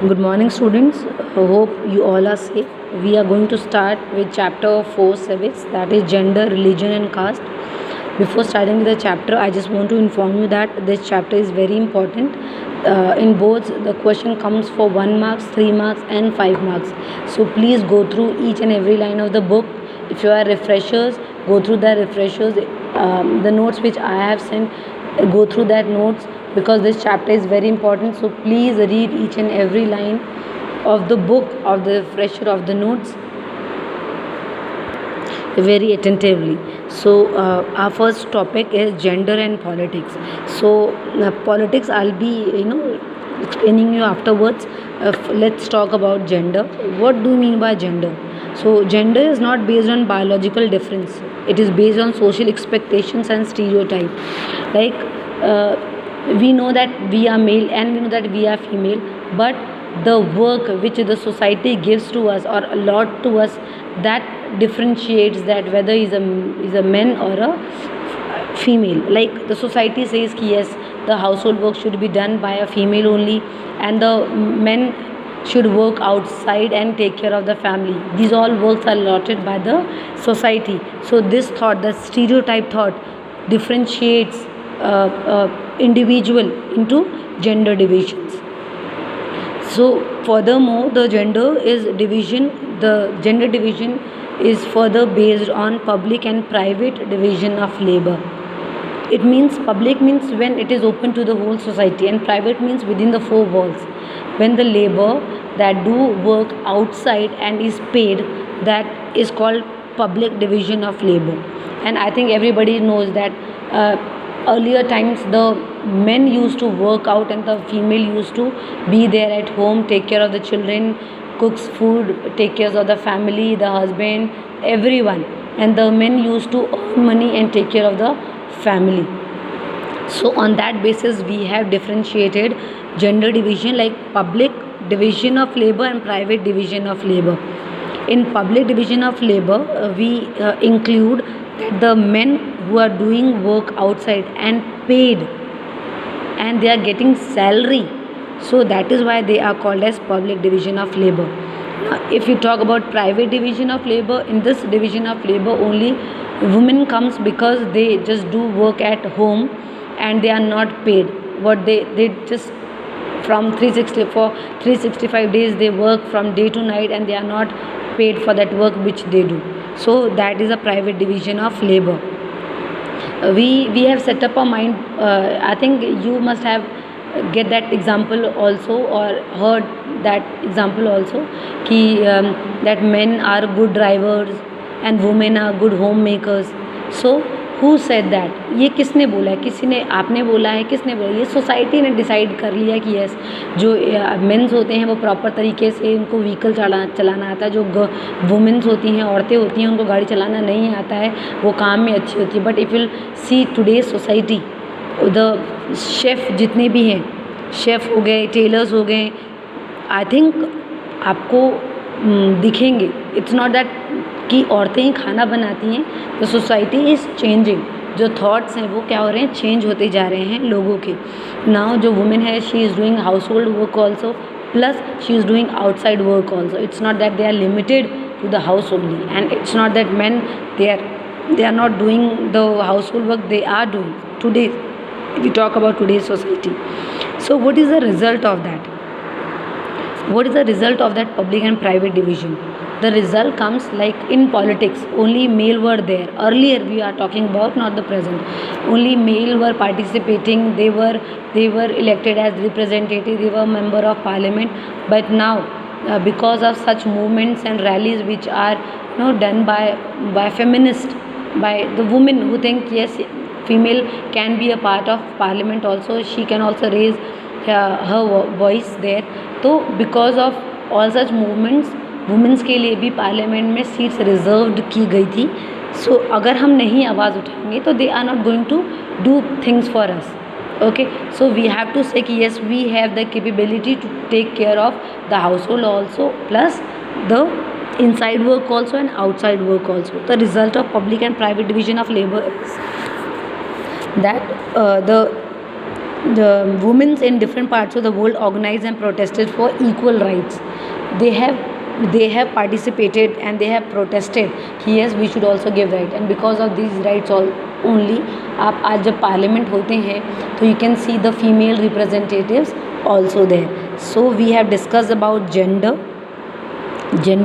Good morning, students. Hope you all are safe. We are going to start with chapter 4 civics, that is gender, religion, and caste. Before starting with the chapter, I just want to inform you that this chapter is very important. In both, the question comes for 1 marks, 3 marks, and 5 marks. So please go through each and every line of the book. If you are refreshers, go through the refreshers, the notes which I have sent, go through that notes, because this chapter is very important. So please read each and every line of the book, of the refresher, of the notes very attentively. So our first topic is gender and politics. So politics I'll be explaining you afterwards. Let's talk about gender. What do you mean by gender? So gender is not based on biological difference, it is based on social expectations and stereotype. Like we know that we are male and we know that we are female, but the work which the society gives to us or allot to us, that differentiates that whether is a man or a female. Like the society says ki yes, the household work should be done by a female only, and the men should work outside and take care of the family. These all works are allotted by the society. So this thought, the stereotype thought, differentiates individual into gender divisions. So furthermore, the gender division is further based on public and private division of labor. It means public means when it is open to the whole society, and private means within the four walls. When the labor that do work outside and is paid, that is called public division of labor. And I think everybody knows that earlier times the men used to work out and the female used to be there at home, take care of the children, cooks food, take care of the family, the husband, everyone, and the men used to earn money and take care of the family. So on that basis we have differentiated gender division, like public division of labor and private division of labor. In public division of labor, we include that the men who are doing work outside and paid, and they are getting salary, so that is why they are called as public division of labor. Now if you talk about private division of labor, in this division of labor only women comes, because they just do work at home and they are not paid. What they just from 365 days they work from day to night, and they are not paid for that work which they do. So that is a private division of labor. We have set up a mind. I think you must have get that example also, or heard that example also, कि that men are good drivers and women are good homemakers. So who said that? ये किसने बोला है? किसी ने, आपने बोला है, किसने बोला? ये सोसाइटी ने डिसाइड कर लिया कि यस, जो मेंस होते हैं वो प्रॉपर तरीके से उनको व्हीकल चलाना आता है, जो वुमेंस होती हैं, औरतें होती हैं, उनको गाड़ी चलाना नहीं आता है, वो काम में अच्छी होती है. But if you see today society, the chef जितने भी हैं, शेफ़ हो गए, टेलर्स हो गए, आई थिंक आपको दिखेंगे. इट्स नॉट दैट कि औरतें ही खाना बनाती हैं. The society is changing. जो थॉट्स हैं वो क्या हो रहे हैं, चेंज होते जा रहे हैं लोगों के. नाउ जो वुमेन है, she is doing household work also, plus she is doing outside work also. It's not that they are limited to the house only, and it's not that men they are not doing the household work. They are doing today. We talk about today's society. So what is the result of that? What is the result of that public and private division? The result comes like in politics, only male were there. Earlier we are talking about, not the present. Only male were participating. They were elected as representative. They were member of parliament. But now, because of such movements and rallies which are done by feminists, by the women who think yes, female can be a part of parliament also. She can also raise her voice there. तो because of all such movements, women's के लिए भी parliament में seats reserved की गई थी. सो अगर हम नहीं आवाज़ उठाएंगे तो they are not going to do things for us. Okay, so we have to say कि yes, we have the capability to take care of the household also, plus the inside work also and outside work also. The result of public and private division of labor is that the the women in different parts of the world organized and protested for equal rights. They have participated and they have protested कि yes we should also give right, and because of these rights all only आप आज जब parliament होते हैं तो you can see the female representatives also there. So we have discussed about gender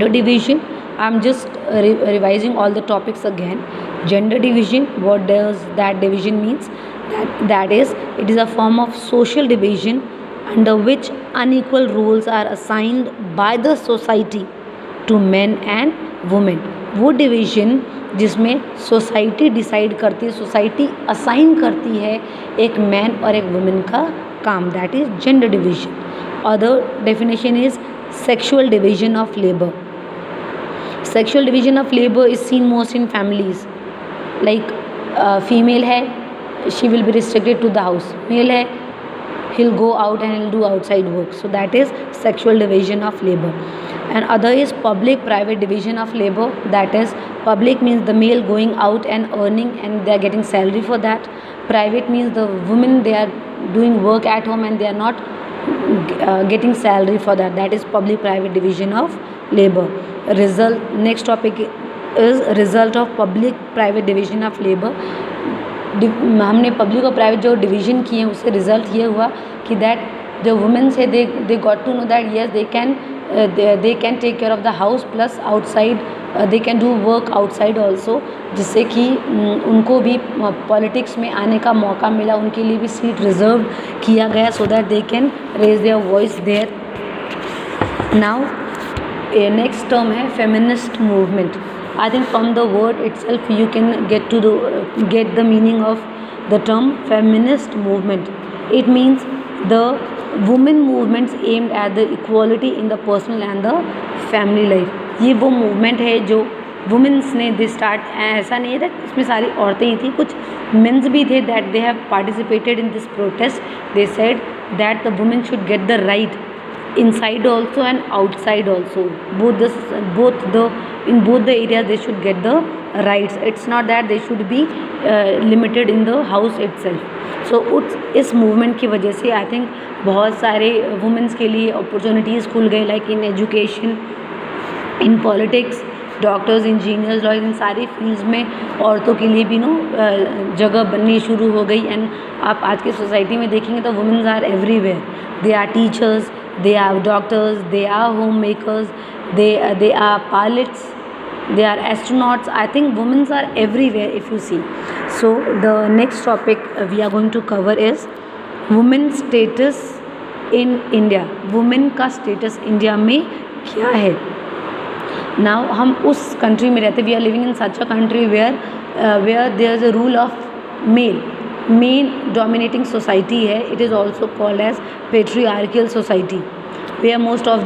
division. I'm just revising all the topics again. Gender division, what does that division means? That is, it is a form of social division under which unequal roles are assigned by the society to men and women. वो division जिसमें society decide करती है, society assign करती है एक man और एक women का काम, that is gender division. Other definition is sexual division of labour. Sexual division of labor is seen most in families. Like female है, she will be restricted to the house. Male है, he'll go out and he'll do outside work. So that is sexual division of labor. And other is public-private division of labor. That is, public means the male going out and earning and they are getting salary for that. Private means the women, they are doing work at home and they are not getting salary for that. That is public-private division of labor. Next topic is result of public-private division of labor. हमने public और private जो division किए हैं उससे result ये हुआ कि that the womens है they got to know that yes they can take care of the house plus outside they can do work outside also, जिससे कि उनको भी पॉलिटिक्स में आने का मौका मिला, उनके लिए भी सीट रिजर्व किया गया so that they can raise their voice there. Now next term है feminist movement. I think from the word itself you can get the meaning of the term feminist movement. It means the women movements aimed at the equality in the personal and the family life. ये वो movement है जो women's ने they start, ऐसा नहीं है that इसमें सारी औरतें ही थी, कुछ मेंस भी थे that they have participated in this protest. They said that the women should get the right inside also and outside also, in both the areas they should get the rights. It's not that they should be limited in the house itself. So इस movement की वजह से I think बहुत सारे women's के लिए opportunities खुल गए, like in education, in politics, doctors, engineers, lawyers, इन सारी फील्ड्स में औरतों के लिए भी जगह बननी शुरू हो गई. एंड आप आज की सोसाइटी में देखेंगे तो womens are everywhere. They are teachers, they are doctors, they are homemakers, they are pilots, they are astronauts. I think women are everywhere if you see. So the next topic we are going to cover is women status in India. women का status India में क्या है? Now हम उस country में रहते, we are living in such a country where there is a rule of main dominating society है. It is also called as patriarchal society, where most of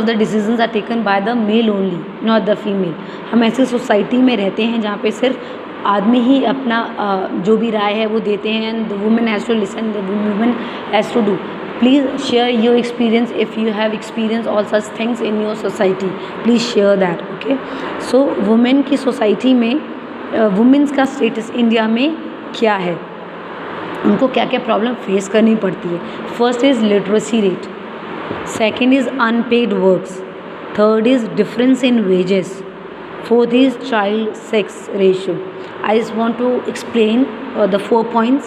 the decisions are taken by the male only, not the female. हम ऐसे society में रहते हैं जहाँ पे सिर्फ आदमी ही अपना जो भी राय है वो देते हैं, and the woman has to listen, the woman has to do. Please share your experience if you have experienced all such things in your society. Please share that. Okay, so women की society में women's का status India में क्या है, उनको क्या क्या problem face करनी पड़ती है. First is literacy rate, second is unpaid works, third is difference in wages, fourth is child sex ratio. I just want to explain the 4 points.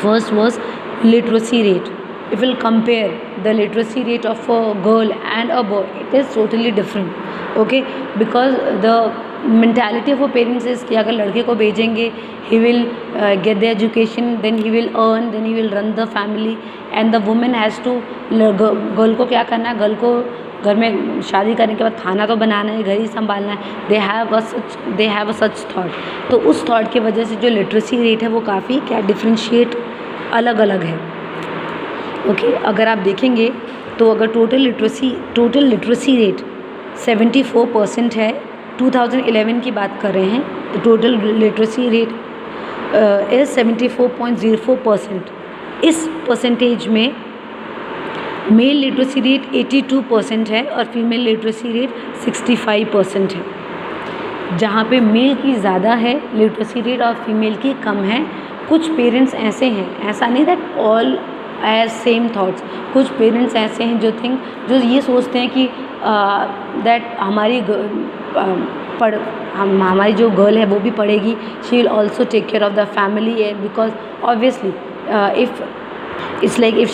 First was literacy rate. If we'll compare the literacy rate of a girl and a boy, it is totally different. Okay, because the mentality of a parents is कि अगर लड़के को भेजेंगे he will get the education, then he will earn, then he will run the family, and the woman has to, girl को क्या करना है, girl को घर में शादी करने के बाद खाना तो बनाना है, घर ही संभालना है. They have a such thought. तो उस थाट की वजह से जो लिटरेसी रेट है वो काफ़ी क्या डिफ्रेंशिएट अलग अलग है. ओके, अगर आप देखेंगे तो अगर टोटल लिटरेसी रेट 74% है, 2011 की बात कर रहे हैं, तो टोटल लिटरेसी रेट इज़ 74.04%. इस परसेंटेज में मेल लिटरेसी रेट 82% है और फीमेल लिटरेसी रेट 65% है. जहाँ पे मेल की ज़्यादा है लिटरेसी रेट और फीमेल की कम है। कुछ पेरेंट्स ऐसे हैं, ऐसा नहीं that all as same thoughts, कुछ पेरेंट्स ऐसे हैं जो ये सोचते हैं कि दैट हमारी जो गर्ल है वो भी पढ़ेगी, she will also take care of the family, because obviously if it's like if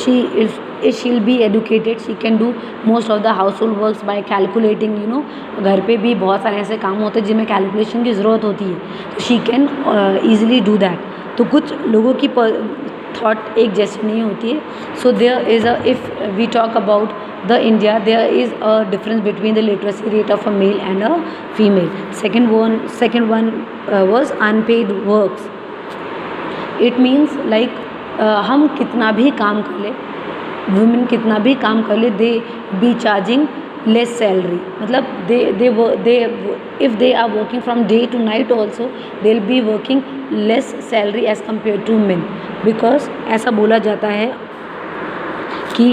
she'll be educated, she can do most of the household works by calculating, घर पे भी बहुत सारे ऐसे काम होते हैं जिनमें कैलकुलेशन की ज़रूरत होती है, तो she can easily do that। तो कुछ लोगों की थॉट एक जैसी नहीं होती है। So there is if we talk about the India, there is a difference between the literacy rate of a male and a female। Second one was unpaid works। It means like हम कितना भी काम कर ले, women कितना भी काम कर ले, they be charging less salary, मतलब they if they are working from day to night also they will be working less salary as compare to men, because ऐसा बोला जाता है कि